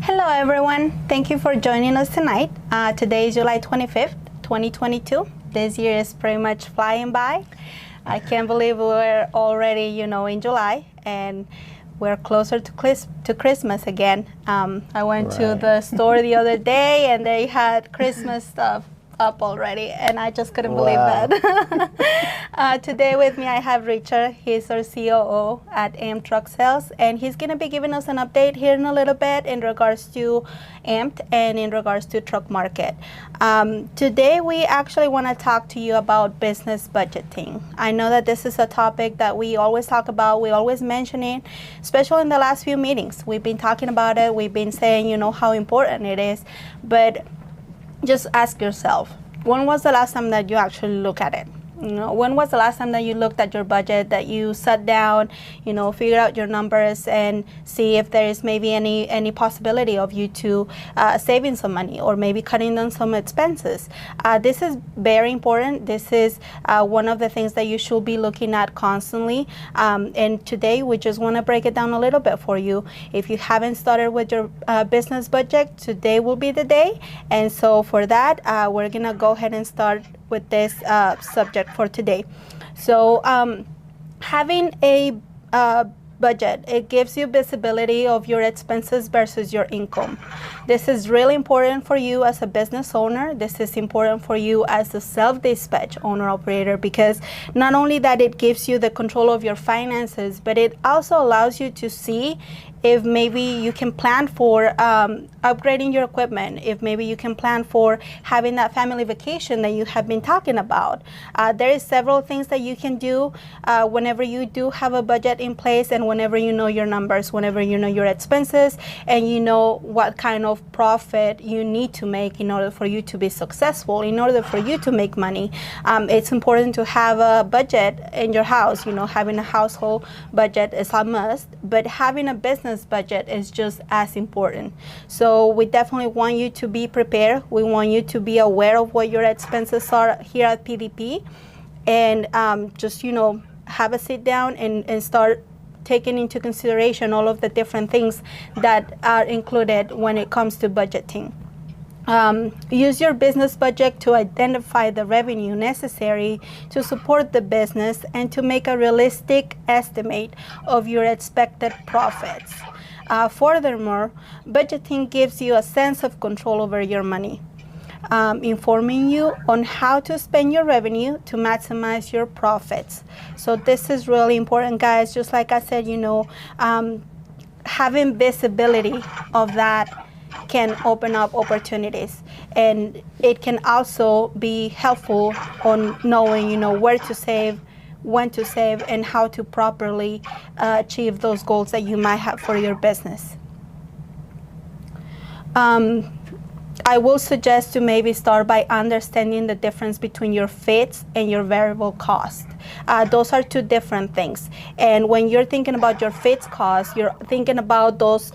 Hello everyone, thank you for joining us tonight. Today is July 25th, 2022. This year is pretty much flying by. I can't believe we're already, in July, and we're closer to Christmas again. I went to the store the other day and they had Christmas stuff up already, and I just couldn't believe that. Today with me I have Richard. He's our COO at AM Truck Sales, and he's going to be giving us an update here in a little bit in regards to AMP and in regards to truck market. Today we actually want to talk to you about business budgeting. I know that this is a topic that we always talk about, we always mention it, especially in the last few meetings. We've been talking about it, we've been saying, how important it is, but just ask yourself, when was the last time that you actually look at it? When was the last time that you looked at your budget, that you sat down, figure out your numbers and see if there is maybe any possibility of you to saving some money or maybe cutting down some expenses. This is very important. This is one of the things that you should be looking at constantly. And today we just want to break it down a little bit for you. If you haven't started with your business budget, today will be the day. And so for that, we're going to go ahead and start with this subject for today. So having a budget, it gives you visibility of your expenses versus your income. This is really important for you as a business owner. This is important for you as a self-dispatch owner operator, because not only that it gives you the control of your finances, but it also allows you to see if maybe you can plan for upgrading your equipment, if maybe you can plan for having that family vacation that you have been talking about. There is several things that you can do whenever you do have a budget in place, and whenever you know your numbers, whenever you know your expenses, and you know what kind of profit you need to make in order for you to be successful, in order for you to make money. It's important to have a budget in your house. Having a household budget is a must, but having a business budget is just as important. So we definitely want you to be prepared. We want you to be aware of what your expenses are here at PDP, and just have a sit down and start taking into consideration all of the different things that are included when it comes to budgeting. Use your business budget to identify the revenue necessary to support the business and to make a realistic estimate of your expected profits. Furthermore, budgeting gives you a sense of control over your money, informing you on how to spend your revenue to maximize your profits. So this is really important, guys. Just like I said, having visibility of that can open up opportunities, and it can also be helpful on knowing where to save, when to save, and how to properly achieve those goals that you might have for your business. I will suggest to maybe start by understanding the difference between your fixed and your variable cost. Those are two different things, and when you're thinking about your fixed cost, you're thinking about those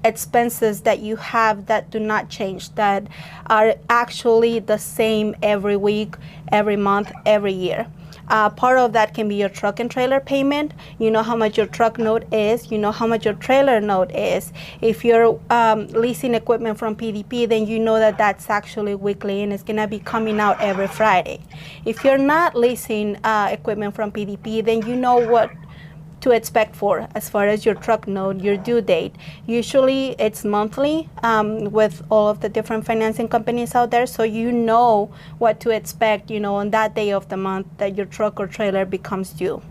expenses that you have that do not change, that are actually the same every week, every month, every year. Part of that can be your truck and trailer payment. You know how much your truck note is, you know how much your trailer note is. If you're leasing equipment from PDP, then you know that that's actually weekly and it's gonna be coming out every Friday. If you're not leasing equipment from PDP, then you know what to expect for as far as your truck note, your due date. Usually it's monthly with all of the different financing companies out there, so you know what to expect on that day of the month that your truck or trailer becomes due.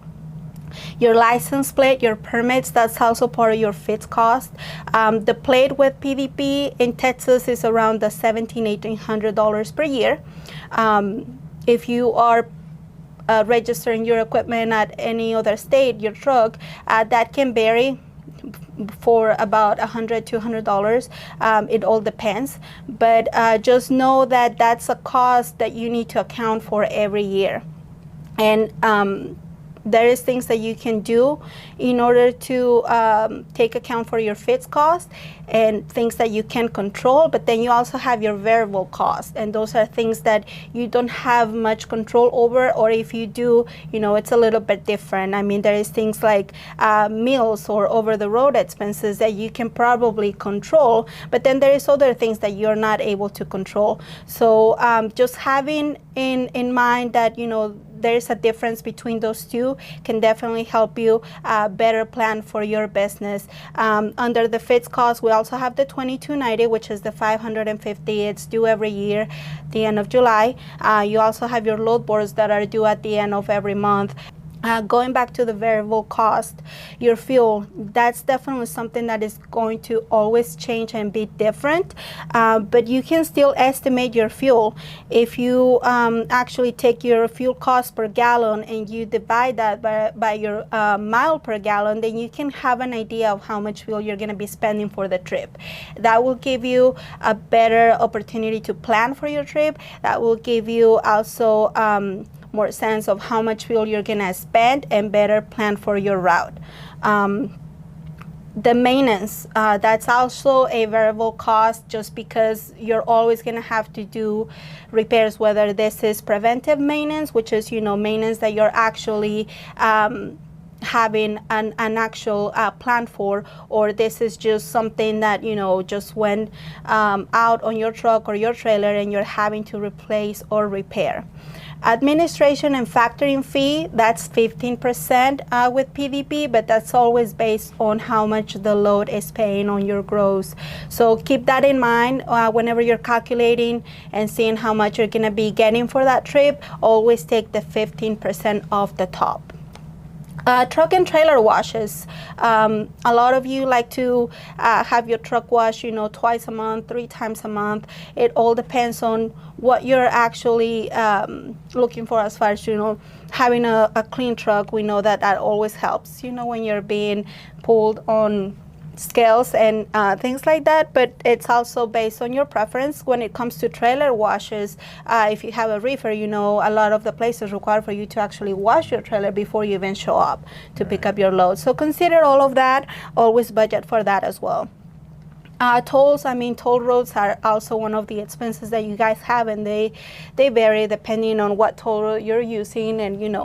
Your license plate, your permits, that's also part of your fixed cost. The plate with PDP in Texas is around the $1,700–$1,800 per year. If you are registering your equipment at any other state, your truck, that can vary for about $100–$200. It all depends, but just know that that's a cost that you need to account for every year. And there is things that you can do in order to take account for your fixed cost and things that you can control, but then you also have your variable cost, and those are things that you don't have much control over, or if you do, it's a little bit different. I mean, there is things like meals or over-the-road expenses that you can probably control, but then there is other things that you're not able to control. So just having in mind that there's a difference between those two can definitely help you better plan for your business. Under the fixed cost, we also have the 2290, which is the $550. It's due every year, the end of July. You also have your load boards that are due at the end of every month. Going back to the variable cost, your fuel, that's definitely something that is going to always change and be different, but you can still estimate your fuel. If you actually take your fuel cost per gallon and you divide that by your mile per gallon, then you can have an idea of how much fuel you're going to be spending for the trip. That will give you a better opportunity to plan for your trip. That will give you also more sense of how much fuel you're gonna spend and better plan for your route. The maintenance, that's also a variable cost, just because you're always gonna have to do repairs, whether this is preventive maintenance, which is maintenance that you're actually having an actual plan for, or this is just something that just went out on your truck or your trailer and you're having to replace or repair. Administration and factoring fee, that's 15% with PDP, but that's always based on how much the load is paying on your gross. So keep that in mind whenever you're calculating and seeing how much you're going to be getting for that trip. Always take the 15% off the top. Truck and trailer washes. A lot of you like to have your truck washed, twice a month, 3 times a month. It all depends on what you're actually looking for as far as, having a clean truck. We know that always helps, when you're being pulled on scales and things like that, but it's also based on your preference. When it comes to trailer washes, if you have a reefer, a lot of the places require for you to actually wash your trailer before you even show up to pick up your load. So consider all of that. Always budget for that as well. Tolls, toll roads are also one of the expenses that you guys have, and they vary depending on what toll road you're using and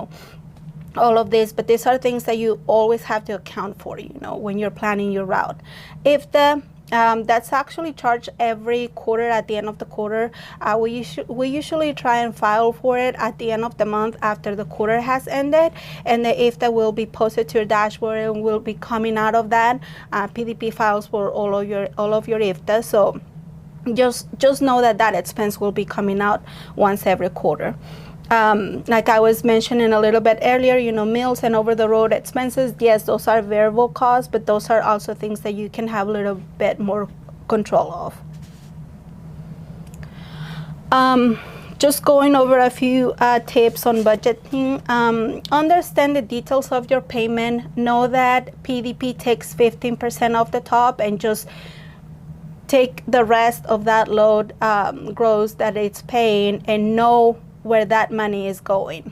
all of this, but these are things that you always have to account for, when you're planning your route. If that's actually charged every quarter at the end of the quarter, we usually try and file for it at the end of the month after the quarter has ended, and the IFTA will be posted to your dashboard and will be coming out of that. PDP files for all of your IFTA, so just know that expense will be coming out once every quarter. Like I was mentioning a little bit earlier, meals and over-the-road expenses, yes, those are variable costs, but those are also things that you can have a little bit more control of. Just going over a few tips on budgeting. Understand the details of your payment. Know that PDP takes 15% off the top, and just take the rest of that load gross that it's paying, and know where that money is going.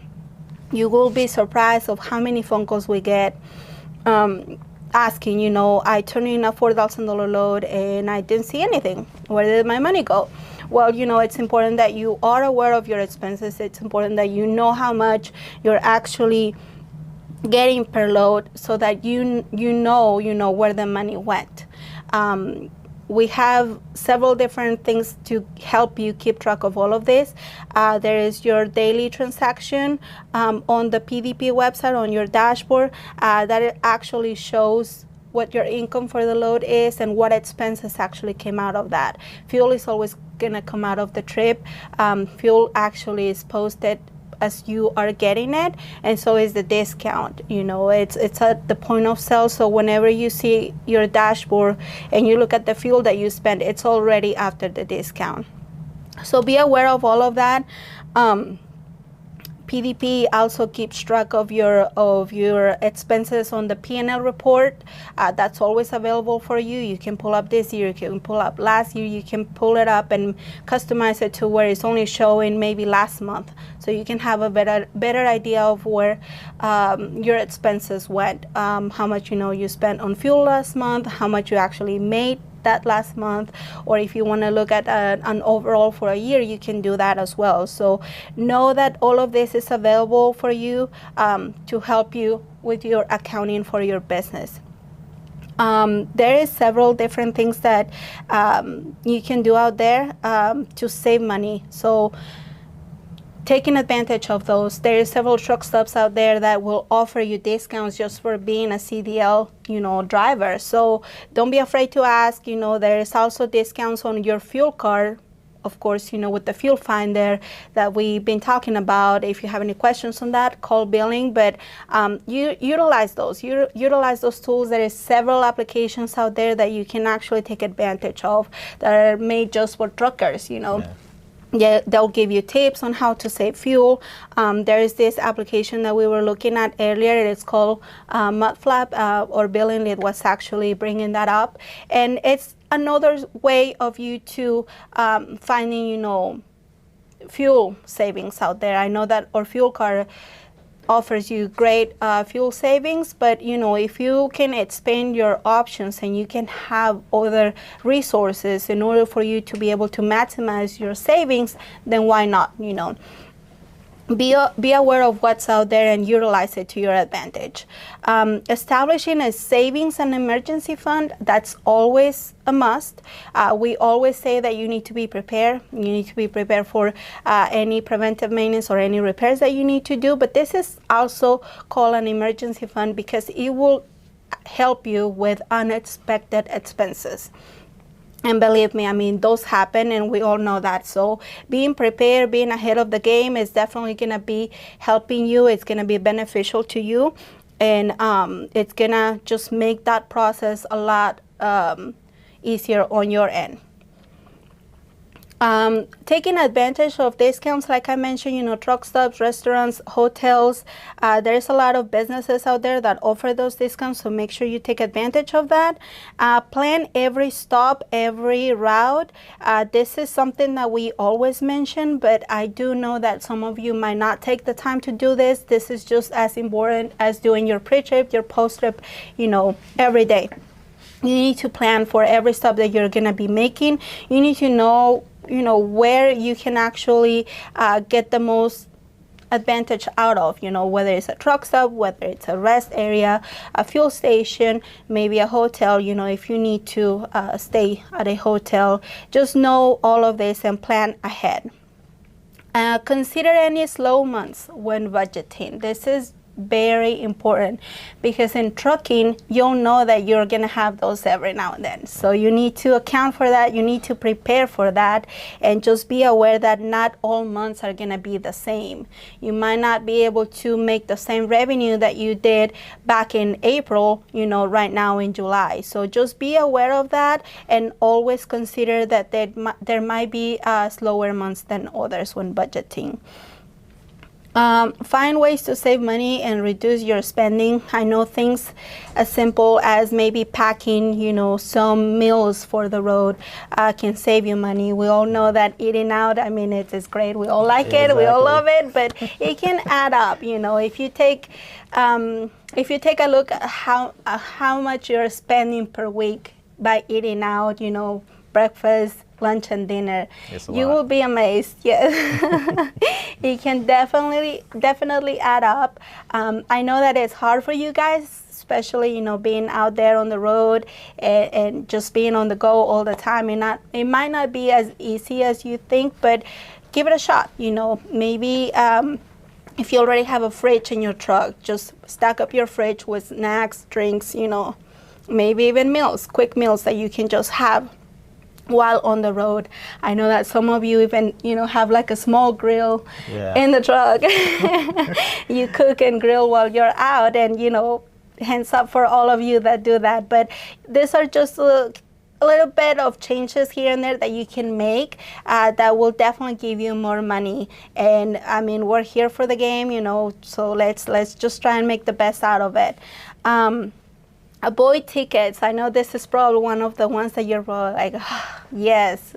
You will be surprised of how many phone calls we get asking, I turned in a $4,000 load and I didn't see anything. Where did my money go? Well, it's important that you are aware of your expenses. It's important that you know how much you're actually getting per load, so that you know where the money went. We have several different things to help you keep track of all of this. There is your daily transaction on the PDP website, on your dashboard, that it actually shows what your income for the load is and what expenses actually came out of that. Fuel is always going to come out of the trip. Fuel actually is posted as you are getting it, and so is the discount. It's at the point of sale, so whenever you see your dashboard and you look at the fuel that you spend, it's already after the discount. So be aware of all of that. PDP also keeps track of your expenses on the P&L report. That's always available for you. You can pull up this year, you can pull up last year, you can pull it up and customize it to where it's only showing maybe last month, so you can have a better idea of where your expenses went, how much you spent on fuel last month, how much you actually made that last month, or if you want to look at an overall for a year, you can do that as well. So know that all of this is available for you to help you with your accounting for your business. There is several different things that you can do out there to save money. So taking advantage of those. There are several truck stops out there that will offer you discounts just for being a CDL, driver. So don't be afraid to ask. There is also discounts on your fuel card. Of course, with the fuel finder that we've been talking about. If you have any questions on that, call billing. But you utilize those. Utilize those tools. There is several applications out there that you can actually take advantage of that are made just for truckers. Yeah, they'll give you tips on how to save fuel. There is this application that we were looking at earlier. It's called Mudflap, or Billing. It was actually bringing that up. And it's another way of you to finding, fuel savings out there. I know that our fuel card offers you great fuel savings, but if you can expand your options and you can have other resources in order for you to be able to maximize your savings, then why not? Be aware of what's out there and utilize it to your advantage. Establishing a savings and emergency fund, that's always a must. We always say that you need to be prepared. You need to be prepared for any preventive maintenance or any repairs that you need to do. But this is also called an emergency fund because it will help you with unexpected expenses. And believe me, those happen, and we all know that. So being prepared, being ahead of the game is definitely going to be helping you. It's going to be beneficial to you, and it's going to just make that process a lot easier on your end. Taking advantage of discounts, like I mentioned, truck stops, restaurants, hotels. There's a lot of businesses out there that offer those discounts, so make sure you take advantage of that. Plan every stop, every route. This is something that we always mention, but I do know that some of you might not take the time to do this. This is just as important as doing your pre-trip, your post-trip, every day. You need to plan for every stop that you're going to be making. You need to know where you can actually get the most advantage out of, whether it's a truck stop, whether it's a rest area, a fuel station, maybe a hotel, if you need to stay at a hotel. Just know all of this and plan ahead. Consider any slow months when budgeting. This is very important because in trucking you'll know that you're gonna have those every now and then, so you need to account for that. You need to prepare for that, and just be aware that not all months are gonna be the same. You might not be able to make the same revenue that you did back in April, right now in July. So just be aware of that, and always consider that there might be slower months than others when budgeting. Find ways to save money and reduce your spending. I know things as simple as maybe packing, some meals for the road can save you money. We all know that eating out, it is great. We all like it. We all love it, but it can add up. If you take a look at how much you're spending per week by eating out, breakfast, lunch, and dinner, you will be amazed. Yes. It can definitely add up. I know that it's hard for you guys, especially being out there on the road and just being on the go all the time. It might not be as easy as you think, but give it a shot. Maybe if you already have a fridge in your truck, just stack up your fridge with snacks, drinks, maybe even meals, quick meals that you can just have while on the road. I know that some of you even have like a small grill in the truck. You cook and grill while you're out, and hands up for all of you that do that. But these are just a little bit of changes here and there that you can make that will definitely give you more money. And I mean, we're here for the game, you know, so let's just try and make the best out of it. Avoid tickets. I know this is probably one of the ones that you're probably like, oh, yes,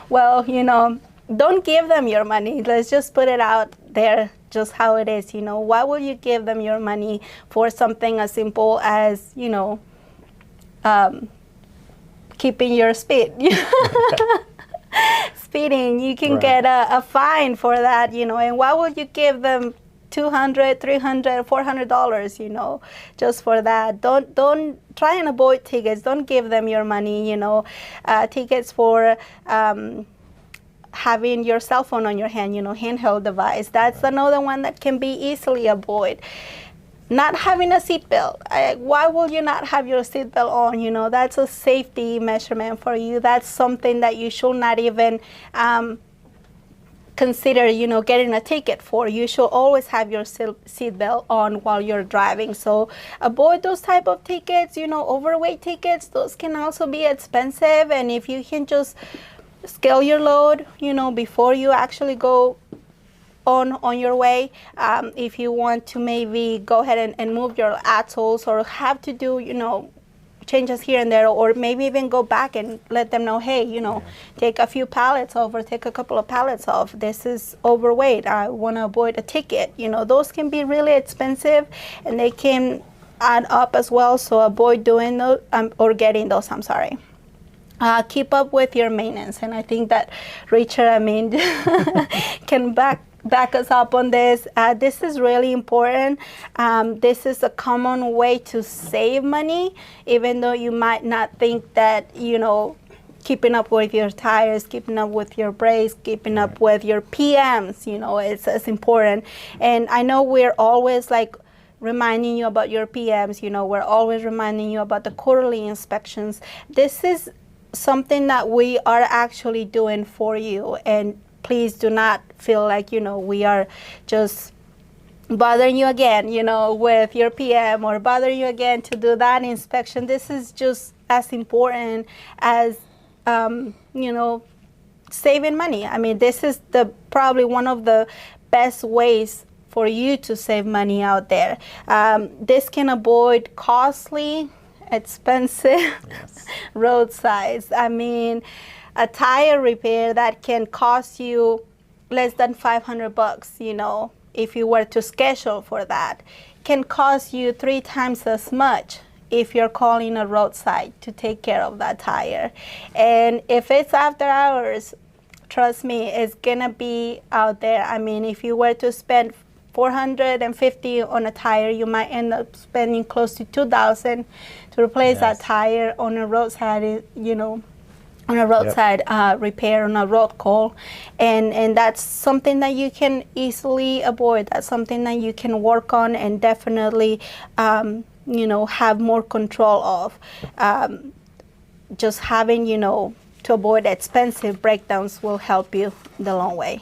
well, you know, don't give them your money. Let's just put it out there just how it is. You know, why will you give them your money for something as simple as, you know, keeping your speed? Speeding, you can get a fine for that, you know, and why would you give them $200, $300, $400, you know, just for that? Don't try and avoid tickets. Don't give them your money, you know. Tickets for having your cell phone on your hand, you know, handheld device. That's another one that can be easily avoided. Not having a seatbelt. Why will you not have your seatbelt on? You know, that's a safety measurement for you. That's something that you should not even consider, you know, getting a ticket for. You should always have your seatbelt on while you're driving. So avoid those type of tickets. You know, overweight tickets, those can also be expensive. And if you can just scale your load, you know, before you actually go on your way. If you want to maybe go ahead and move your axles or have to do, you know, changes here and there, or maybe even go back and let them know, hey, you know, take a few pallets off or take a couple of pallets off. This is overweight. I want to avoid a ticket. You know, those can be really expensive and they can add up as well. So avoid doing those or getting those, I'm sorry. Keep up with your maintenance. And I think that Richard, I mean, can back us up on this. This is really important. This is a common way to save money, even though you might not think that, you know, keeping up with your tires, keeping up with your brakes, keeping up with your PMs, you know, it's important. And I know we're always like reminding you about your PMs, you know, we're always reminding you about the quarterly inspections. This is something that we are actually doing for you, and please do not feel like, you know, we are just bothering you again, you know, with your PM or bothering you again to do that inspection. This is just as important as, you know, saving money. I mean, this is probably one of the best ways for you to save money out there. This can avoid costly, expensive roadsides. I mean, a tire repair that can cost you less than $500, you know, if you were to schedule for that, can cost you 3 times as much if you're calling a roadside to take care of that tire. And if it's after hours, trust me, it's gonna be out there. I mean, if you were to spend $450 on a tire, you might end up spending close to $2,000 to replace that tire on a roadside, you know, on a roadside repair, on a road call. And that's something that you can easily avoid. That's something that you can work on and definitely, you know, have more control of. Just having, you know, to avoid expensive breakdowns will help you the long way.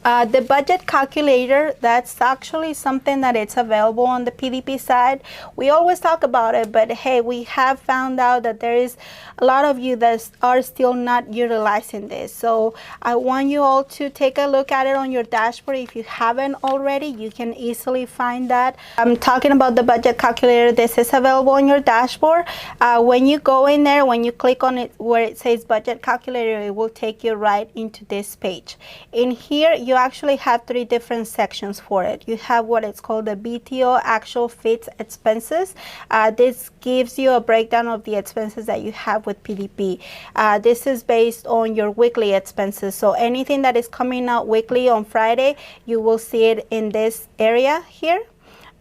The budget calculator, that's actually something that it's available on the PDP side. We always talk about it, but hey, we have found out that there is a lot of you that are still not utilizing this. So I want you all to take a look at it on your dashboard. If you haven't already, you can easily find that. I'm talking about the budget calculator. This is available on your dashboard. When you go in there, when you click on it where it says budget calculator, it will take you right into this page. In here, you actually have 3 different sections for it. You have what it's called the BTO actual fits expenses. This gives you a breakdown of the expenses that you have with PDP. This is based on your weekly expenses. So anything that is coming out weekly on Friday, you will see it in this area here.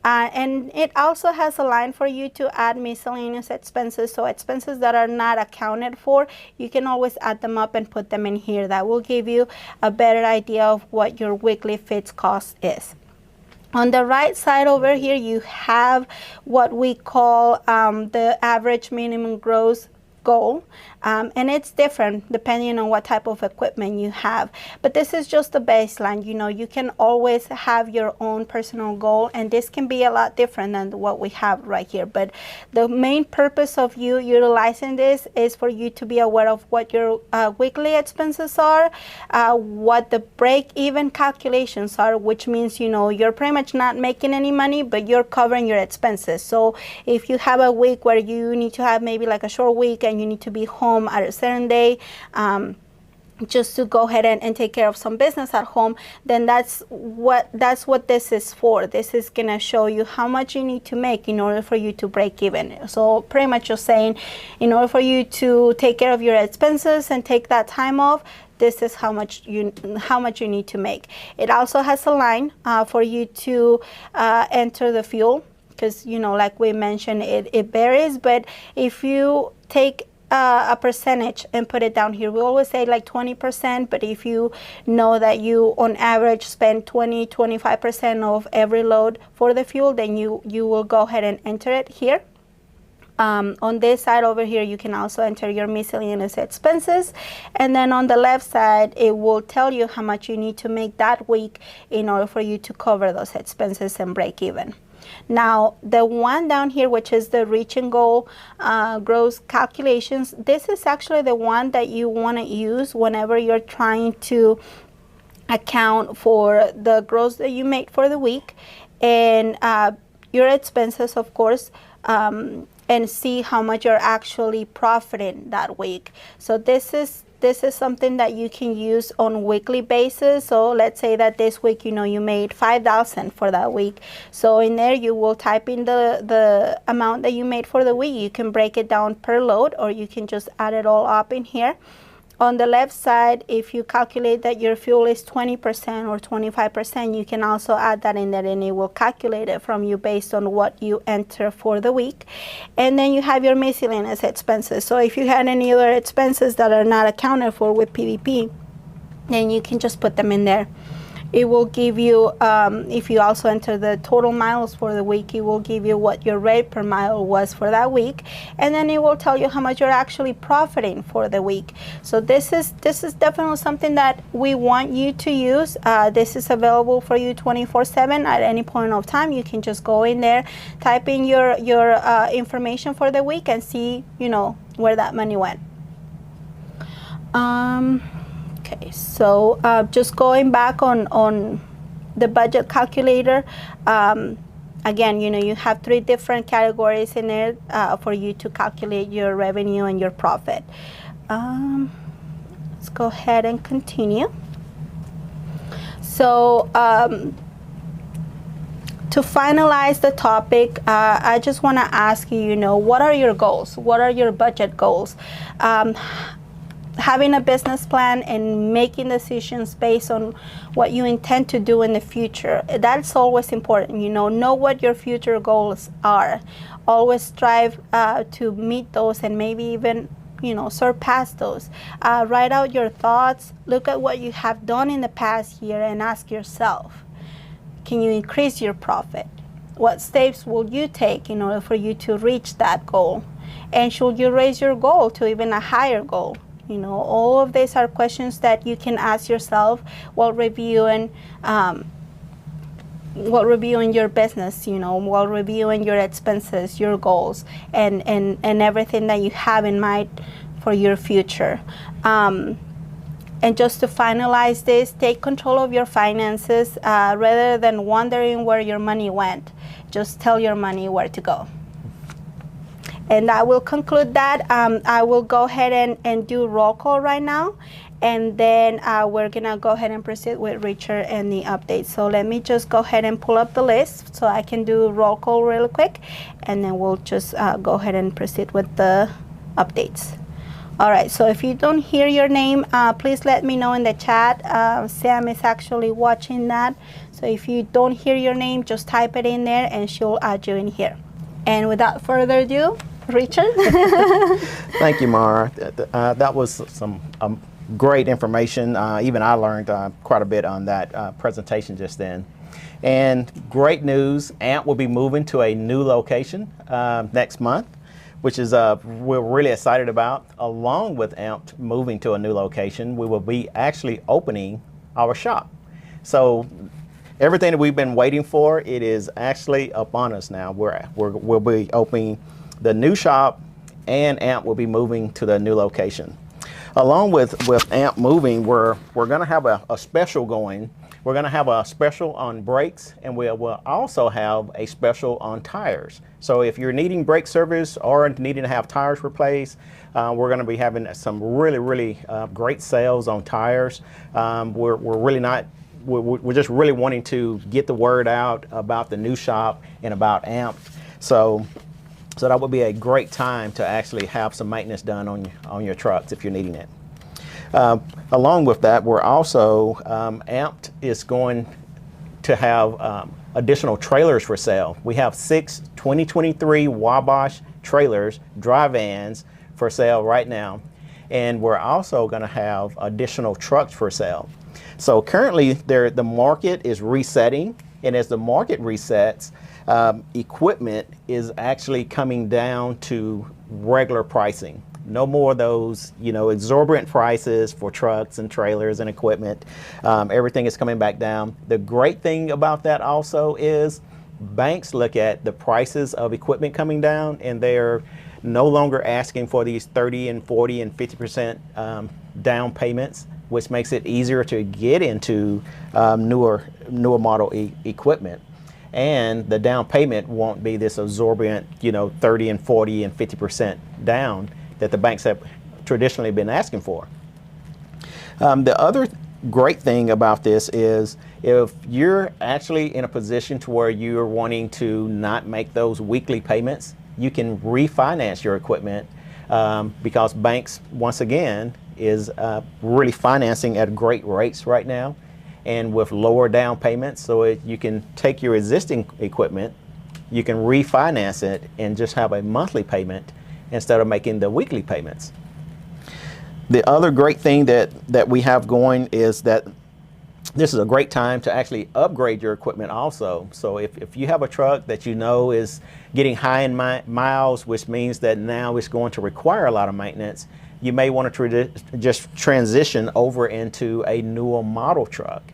And it also has a line for you to add miscellaneous expenses. So expenses that are not accounted for, you can always add them up and put them in here. That will give you a better idea of what your weekly fits cost is. On the right side over here, you have what we call the average minimum gross goal, and it's different depending on what type of equipment you have, but this is just the baseline. You can always have your own personal goal, and this can be a lot different than what we have right here, but the main purpose of you utilizing this is for you to be aware of what your weekly expenses are, what the break-even calculations are, which means you're pretty much not making any money, but you're covering your expenses. So if you have a week where you need to have maybe like a short week and you need to be home at a certain day, just to go ahead and take care of some business at home, then that's what this is for. This is gonna show you how much you need to make in order for you to break even. So pretty much you're saying, in order for you to take care of your expenses and take that time off, this is how much you need to make. It also has a line for you to enter the fuel, because like we mentioned, it varies, but if you take a percentage and put it down here, we always say like 20%, but if you know that you on average spend 20-25% of every load for the fuel, then you will go ahead and enter it here. On this side over here, you can also enter your miscellaneous expenses, and then on the left side it will tell you how much you need to make that week in order for you to cover those expenses and break even. Now, the one down here, which is the reach and goal gross calculations, this is actually the one that you want to use whenever you're trying to account for the gross that you made for the week and your expenses, of course, and see how much you're actually profiting that week. So this is something that you can use on weekly basis. So let's say that this week, you made $5,000 for that week. So in there, you will type in the amount that you made for the week. You can break it down per load, or you can just add it all up in here. On the left side, if you calculate that your fuel is 20% or 25%, you can also add that in there, and it will calculate it from you based on what you enter for the week. And then you have your miscellaneous expenses. So if you had any other expenses that are not accounted for with PDP, then you can just put them in there. It will give you, if you also enter the total miles for the week, it will give you what your rate per mile was for that week, and then it will tell you how much you're actually profiting for the week. So this is definitely something that we want you to use. This is available for you 24/7 at any point of time. You can just go in there, type in your information for the week, and see where that money went. Okay, so just going back on the budget calculator, again, you have 3 different categories in there for you to calculate your revenue and your profit. Let's go ahead and continue. So to finalize the topic, I just want to ask you, what are your goals? What are your budget goals? Having a business plan and making decisions based on what you intend to do in the future, that's always important. Know what your future goals are. Always strive to meet those, and maybe even surpass those. Write out your thoughts. Look at what you have done in the past year and ask yourself, can you increase your profit? What steps will you take in order for you to reach that goal? And should you raise your goal to even a higher goal? All of these are questions that you can ask yourself while reviewing your business, while reviewing your expenses, your goals, and everything that you have in mind for your future. And just to finalize this, take control of your finances rather than wondering where your money went. Just tell your money where to go. And I will conclude that. I will go ahead and do roll call right now, and then we're gonna go ahead and proceed with Richard and the updates. So let me just go ahead and pull up the list so I can do roll call really quick, and then we'll just go ahead and proceed with the updates. All right, so if you don't hear your name, please let me know in the chat. Sam is actually watching that. So if you don't hear your name, just type it in there and she'll add you in here. And without further ado, Richard. Thank you, Mara. That was some great information. Even I learned quite a bit on that presentation just then. And great news, AMP will be moving to a new location next month. which is we're really excited about. Along with AMP moving to a new location, we will be actually opening our shop. So everything that we've been waiting for, it is actually upon us now. We'll be opening the new shop, and AMP will be moving to the new location. Along with AMP moving, we're going to have a special going. We're going to have a special on brakes, and we'll also have a special on tires. So if you're needing brake service or needing to have tires replaced, we're going to be having some really great sales on tires. We're just really wanting to get the word out about the new shop and about AMP. So that would be a great time to actually have some maintenance done on your trucks if you're needing it. Along with that, we're also, AMP is going to have additional trailers for sale. We have 6 2023 Wabash trailers, dry vans, for sale right now. And we're also going to have additional trucks for sale. So currently, the market is resetting. And as the market resets, equipment is actually coming down to regular pricing. No more of those, exorbitant prices for trucks and trailers and equipment. Everything is coming back down. The great thing about that also is banks look at the prices of equipment coming down, and they're no longer asking for these 30 and 40 and 50% down payments, which makes it easier to get into newer model equipment. And the down payment won't be this exorbitant, 30 and 40 and 50% down that the banks have traditionally been asking for. The other great thing about this is if you're actually in a position to where you're wanting to not make those weekly payments, you can refinance your equipment because banks, once again, is really financing at great rates right now and with lower down payments. So you can take your existing equipment, you can refinance it and just have a monthly payment instead of making the weekly payments. The other great thing that we have going is that this is a great time to actually upgrade your equipment also. So if you have a truck that is getting high in miles, which means that now it's going to require a lot of maintenance, you may want to just transition over into a newer model truck.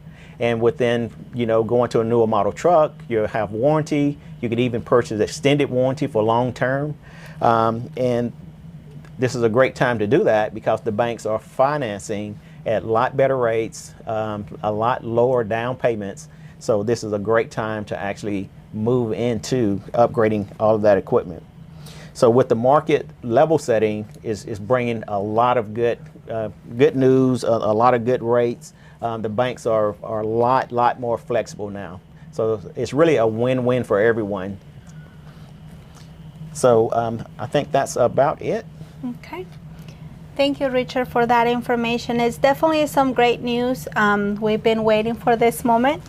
And within, going to a newer model truck, you'll have warranty. You could even purchase extended warranty for long term. And this is a great time to do that because the banks are financing at a lot better rates, a lot lower down payments. So this is a great time to actually move into upgrading all of that equipment. So with the market level setting is bringing a lot of good news, a lot of good rates. The banks are a lot more flexible now. So it's really a win-win for everyone. So I think that's about it. Okay. Thank you, Richard, for that information. It's definitely some great news. We've been waiting for this moment,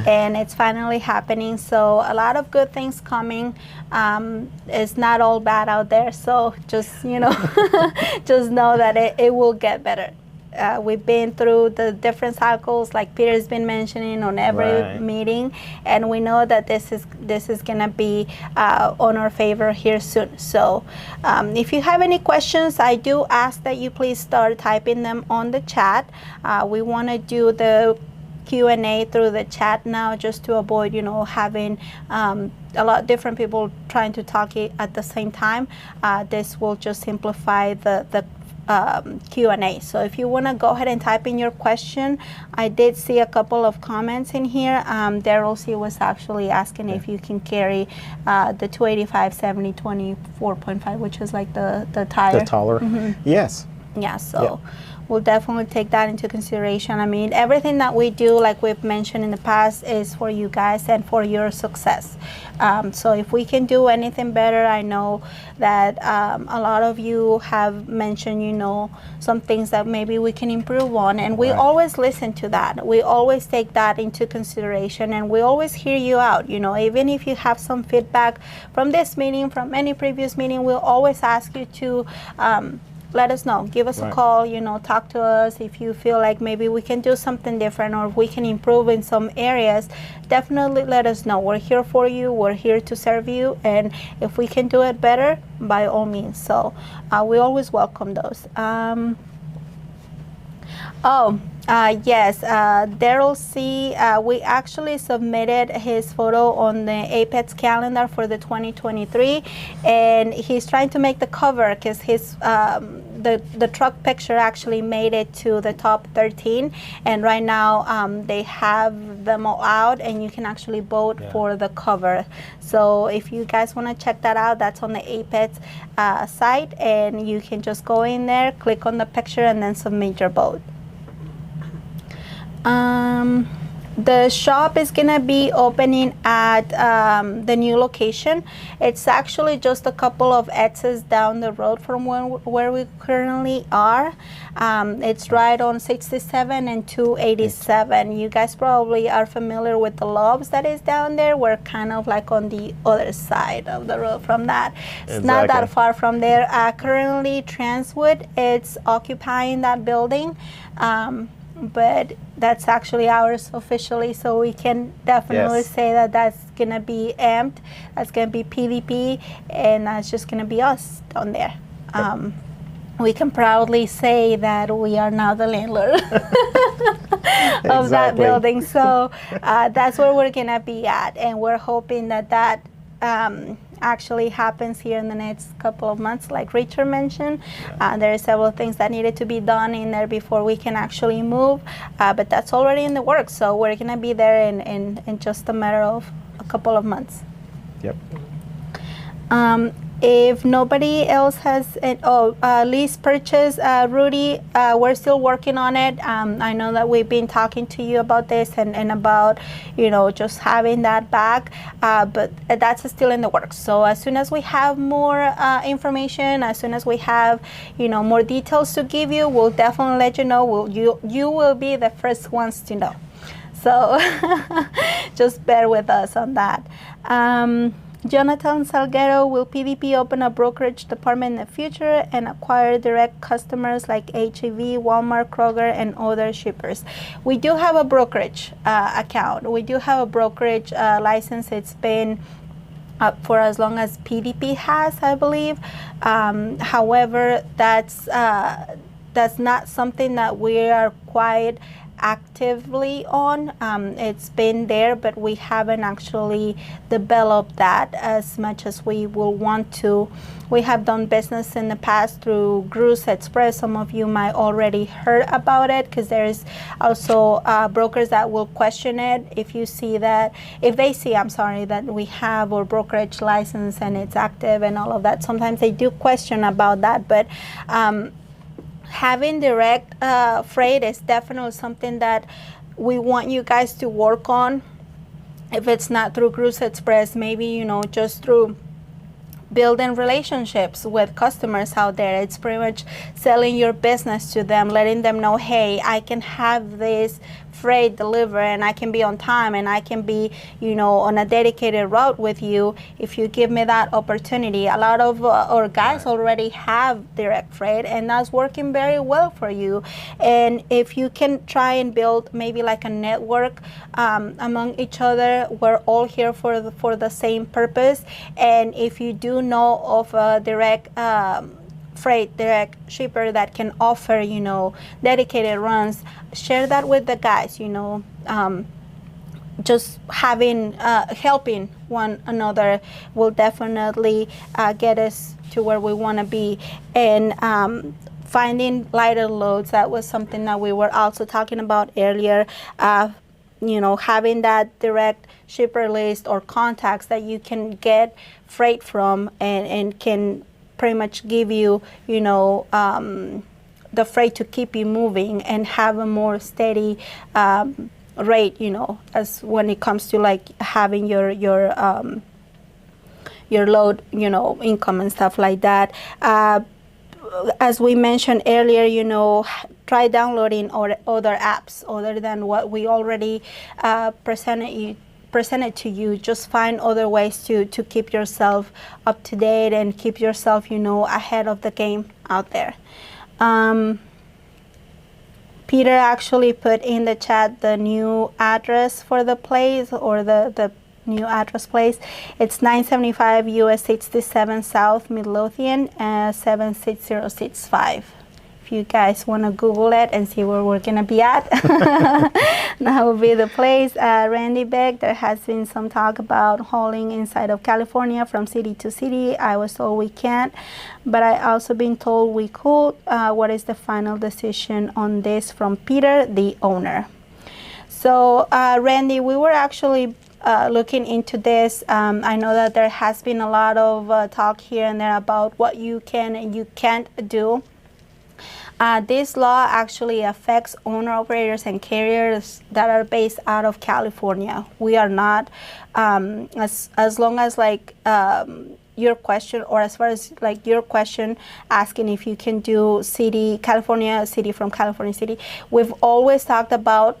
and it's finally happening. So a lot of good things coming. It's not all bad out there. So just, just know that it will get better. We've been through the different cycles, like Peter's been mentioning on every meeting, and we know that this is gonna be on our favor here soon. So if you have any questions, I do ask that you please start typing them on the chat. We want to do the Q&A through the chat now, just to avoid having a lot of different people trying to talk at the same time. This will just simplify the Q&A. So if you want to go ahead and type in your question, I did see a couple of comments in here. Daryl C was actually asking if you can carry the 285 70 24.5, which is like the tire. The taller. Yes. Yeah, so we'll definitely take that into consideration. I mean, everything that we do, like we've mentioned in the past, is for you guys and for your success. So if we can do anything better, I know that a lot of you have mentioned, some things that maybe we can improve on, and we always listen to that. We always take that into consideration, and we always hear you out. Even if you have some feedback from this meeting, from any previous meeting, we'll always ask you to let us know. Give us a Right. call, talk to us. If you feel like maybe we can do something different or we can improve in some areas, definitely let us know. We're here for you. We're here to serve you. And if we can do it better, by all means. So we always welcome those. Yes, Daryl C. We actually submitted his photo on the Apex calendar for the 2023, and he's trying to make the cover because his the truck picture actually made it to the top 13, and right now they have them all out, and you can actually vote for the cover. So if you guys want to check that out, that's on the Apex site, and you can just go in there, click on the picture, and then submit your vote. The shop is gonna be opening at the new location. It's actually just a couple of exits down the road from where we currently are. It's right on 67 and 287. You guys probably are familiar with the Loves that is down there. We're kind of like on the other side of the road from that. It's not that far from there. Currently, Transwood, it's occupying that building. But that's actually ours officially, so we can definitely say that that's gonna be amped, that's gonna be PDP, and that's just gonna be us down there. We can proudly say that we are now the landlord of that building. So that's where we're gonna be at, and we're hoping that that actually happens here in the next couple of months, like Richard mentioned. There are several things that needed to be done in there before we can actually move, but that's already in the works, so we're gonna be there in just a matter of a couple of months. Yep. If nobody else has lease purchase, Rudy, we're still working on it. I know that we've been talking to you about this and about, just having that back, but that's still in the works. So as soon as we have more information, as soon as we have, more details to give you, we'll definitely let you know. You will be the first ones to know. So just bear with us on that. Jonathan Salguero, will PDP open a brokerage department in the future and acquire direct customers like HEV, Walmart, Kroger, and other shippers? We do have a brokerage account. We do have a brokerage license. It's been up for as long as PDP has, I believe. However, that's not something that we are quite actively on. It's been there, but we haven't actually developed that as much as we will want to. We have done business in the past through Cruise Express. Some of you might already heard about it, because there's also brokers that will question it if they see that we have our brokerage license and it's active and all of that. Sometimes they do question about that, but having direct freight is definitely something that we want you guys to work on. If it's not through Cruise Express, maybe, just through building relationships with customers out there. It's pretty much selling your business to them, letting them know, hey, I can have this freight delivered and I can be on time and I can be, on a dedicated route with you if you give me that opportunity. A lot of our guys already have direct freight, and that's working very well for you. And if you can try and build maybe like a network among each other, we're all here for the same purpose. And if you do know of a direct direct shipper that can offer, dedicated runs, share that with the guys. Just having helping one another will definitely get us to where we want to be. And finding lighter loads, that was something that we were also talking about earlier. Having that direct shipper list or contacts that you can get freight from and can pretty much give you, the freight to keep you moving and have a more steady rate, as when it comes to like having your load, income and stuff like that. As we mentioned earlier, try downloading other apps other than what we already presented presented to you. Just find other ways to keep yourself up to date and keep yourself, ahead of the game out there. Peter actually put in the chat the new address for the place, or the new address place. It's 975 US 67 South Midlothian, 76065. If you guys want to Google it and see where we're going to be at, that will be the place. Randy Beck, there has been some talk about hauling inside of California from city to city. I was told we can't, but I also been told we could. What is the final decision on this from Peter, the owner? So, Randy, we were actually looking into this. I know that there has been a lot of talk here and there about what you can and you can't do. This law actually affects owner-operators and carriers that are based out of California. We are not, as long as your question, or as far as your question asking if you can do California city from California city, we've always talked about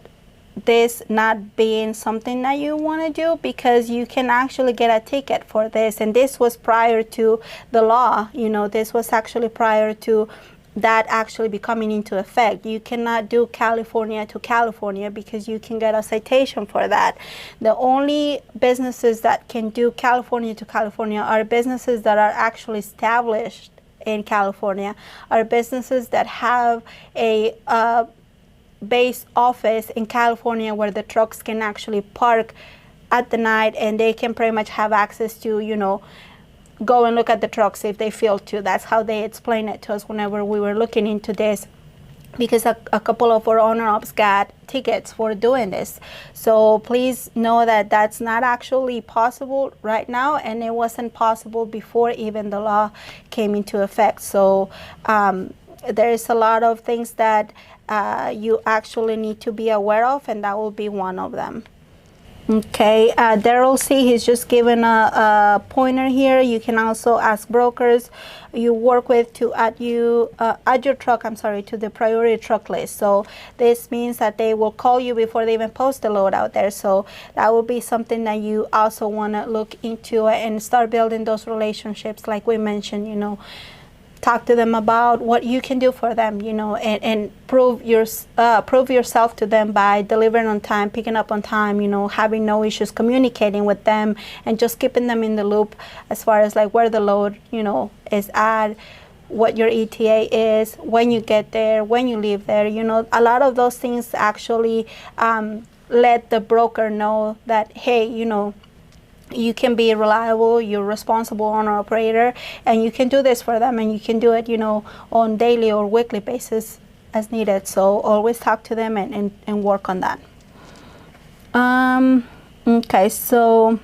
this not being something that you want to do, because you can actually get a ticket for this. And this was prior to the law. This was actually prior to that actually becoming into effect. You cannot do California to California because you can get a citation for that. The only businesses that can do California to California are businesses that are actually established in California, are businesses that have a base office in California where the trucks can actually park at the night, and they can pretty much have access to, go and look at the trucks if they feel to. That's how they explained it to us whenever we were looking into this, because a couple of our owner-ops got tickets for doing this. So please know that that's not actually possible right now, and it wasn't possible before even the law came into effect. So there's a lot of things that you actually need to be aware of, and that will be one of them. Okay, Daryl C, he's just given a pointer here. You can also ask brokers you work with to add your truck, to the priority truck list. So this means that they will call you before they even post the load out there. So that will be something that you also want to look into and start building those relationships, like we mentioned. Talk to them about what you can do for them, and prove yourself to them by delivering on time, picking up on time, having no issues communicating with them, and just keeping them in the loop as far as where the load, is at, what your ETA is, when you get there, when you leave there. A lot of those things actually let the broker know that, hey, you can be reliable, you're responsible owner-operator, and you can do this for them, and you can do it, on daily or weekly basis as needed. So always talk to them and work on that. Okay, so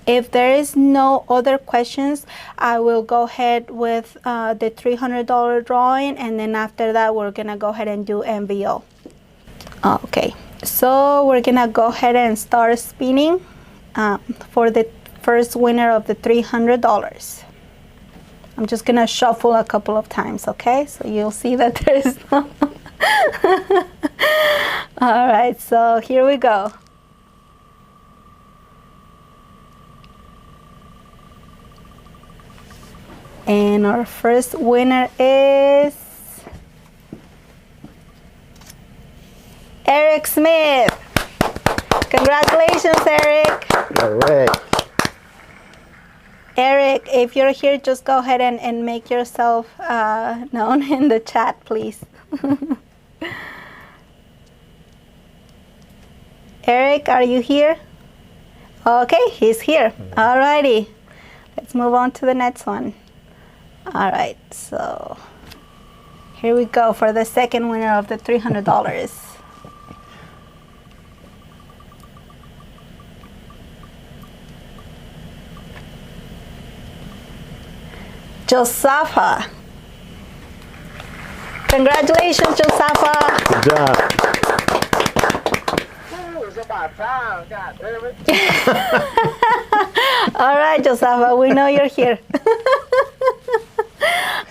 if there is no other questions, I will go ahead with the $300 drawing, and then after that, we're gonna go ahead and do MVO. Okay, so we're gonna go ahead and start spinning for the first winner of the $300. I'm just gonna shuffle a couple of times, okay? So you'll see that there's no. All right, so here we go. And our first winner is Eric Smith. Congratulations, Eric. All right. Eric, if you're here, just go ahead and make yourself known in the chat, please. Eric, are you here? Okay, he's here. All righty. Let's move on to the next one. All right, so here we go for the second winner of the $300. Josafa. Congratulations, Josafa. Good job. It's about time, God damn it. All right, Josafa, we know you're here.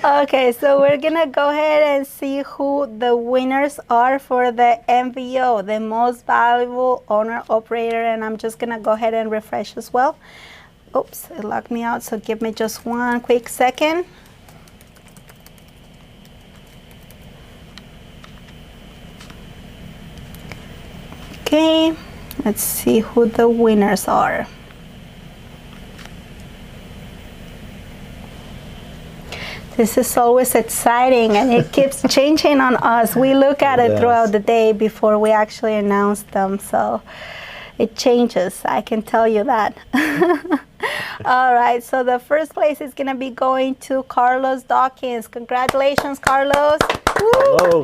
Okay, so we're gonna go ahead and see who the winners are for the MVO, the most valuable owner operator, and I'm just gonna go ahead and refresh as well. Oops, it locked me out, so give me just one quick second. Okay, let's see who the winners are. This is always exciting, and it keeps changing on us. We look at it throughout the day before we actually announce them, so it changes, I can tell you that. All right, so the first place is gonna be going to Carlos Dawkins. Congratulations, Carlos. Woo!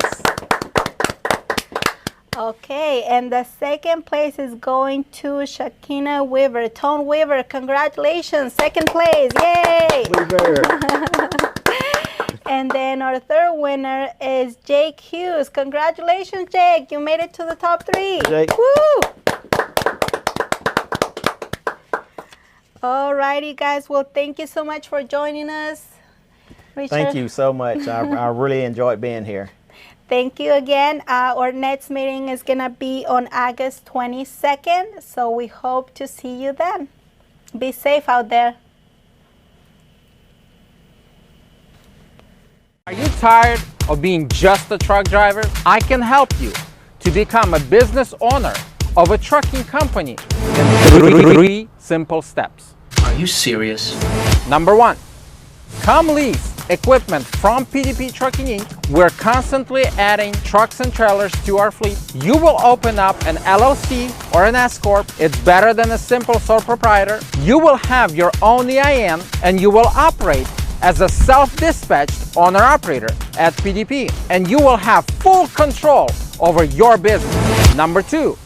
Okay, and the second place is going to Shakina Weaver. Tone Weaver, congratulations, second place, yay! And then our third winner is Jake Hughes. Congratulations, Jake, you made it to the top 3. Jake. Woo! Alrighty, guys, well, thank you so much for joining us. Richard. Thank you so much. I really enjoyed being here. Thank you again. Our next meeting is going to be on August 22nd, so we hope to see you then. Be safe out there. Are you tired of being just a truck driver? I can help you to become a business owner of a trucking company in 3 simple steps. Are you serious? Number 1, come lease equipment from PDP Trucking Inc. We're constantly adding trucks and trailers to our fleet. You will open up an LLC or an S Corp. It's better than a simple sole proprietor. You will have your own EIN and you will operate as a self-dispatched owner-operator at PDP, and you will have full control over your business. Number 2,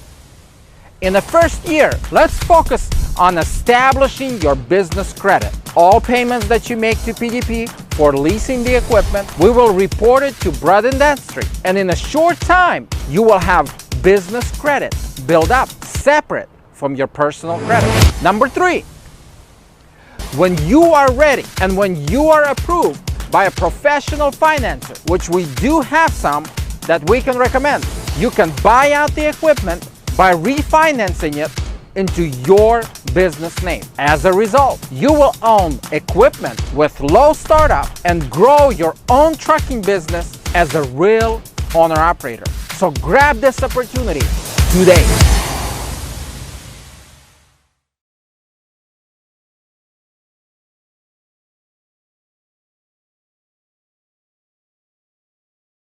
in the first year, let's focus on establishing your business credit. All payments that you make to PDP for leasing the equipment, we will report it to Broad & Dentistry, and in a short time, you will have business credit build up separate from your personal credit. Number 3, when you are ready and when you are approved by a professional financer, which we do have some that we can recommend, you can buy out the equipment by refinancing it into your business name. As a result, you will own equipment with low startup and grow your own trucking business as a real owner-operator. So grab this opportunity today.